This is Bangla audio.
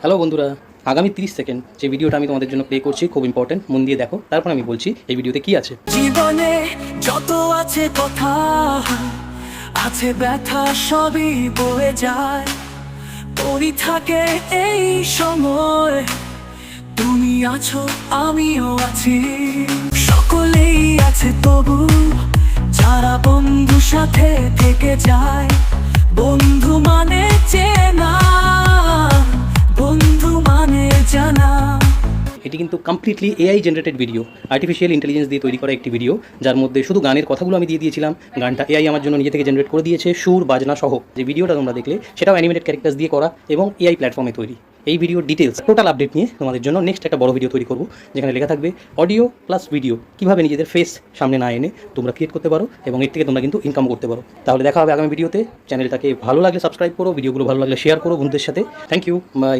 হ্যালো বন্ধুরা, আগামী 30 সেকেন্ড যে ভিডিওটা আমি তোমাদের জন্য প্লে করছি খুব ইম্পর্টেন্ট, মন দিয়ে দেখো, তারপর আমি বলছি এই ভিডিওতে কি আছে। জীবনে যত আছে কথা আছে ব্যথা সবই বয়ে যায়, পড়ি থাকে এই সময়। তুমি আছো আমিও আছি, সকলেই আছে তবু যারা বন্ধু সাথে থেকে যায়। বন্ধু মানে চেনা, বন্ধু মানে জানা। এটি কিন্তু completely AI generated video, artificial intelligence দিয়ে তৈরি করা একটি ভিডিও, যার মধ্যে শুধু গানের কথাগুলো আমি দিয়ে দিয়েছিলাম। গানটা এআই আমার জন্য নিজে থেকে জেনারেট করে দিয়েছে, সুর বাজনা সহ। যে ভিডিওটা তোমরা দেখলে সেটাও অ্যানিমেটেড ক্যারেক্টার্স দিয়ে করা এবং এআই প্ল্যাটফর্মে তৈরি। এই ভিডিওর ডিটেলস টোটাল আপডেট নিয়ে তোমাদের জন্য নেক্সট একটা বড় ভিডিও তৈরি করবো, যেখানে লেখা থাকবে অডিও প্লাস ভিডিও কীভাবে নিজেদের ফেস সামনে না এনে তোমরা ক্রিয়েট করতে পারো এবং এর থেকে তোমরা কিন্তু ইনকাম করতে পারো। তাহলে দেখা হবে আগামী ভিডিওতে। চ্যানেলটাকে ভালো লাগলে সাবস্ক্রাইব করো, ভিডিওগুলো ভালো লাগলে শেয়ার করো বন্ধুদের সাথে। Thank you, by.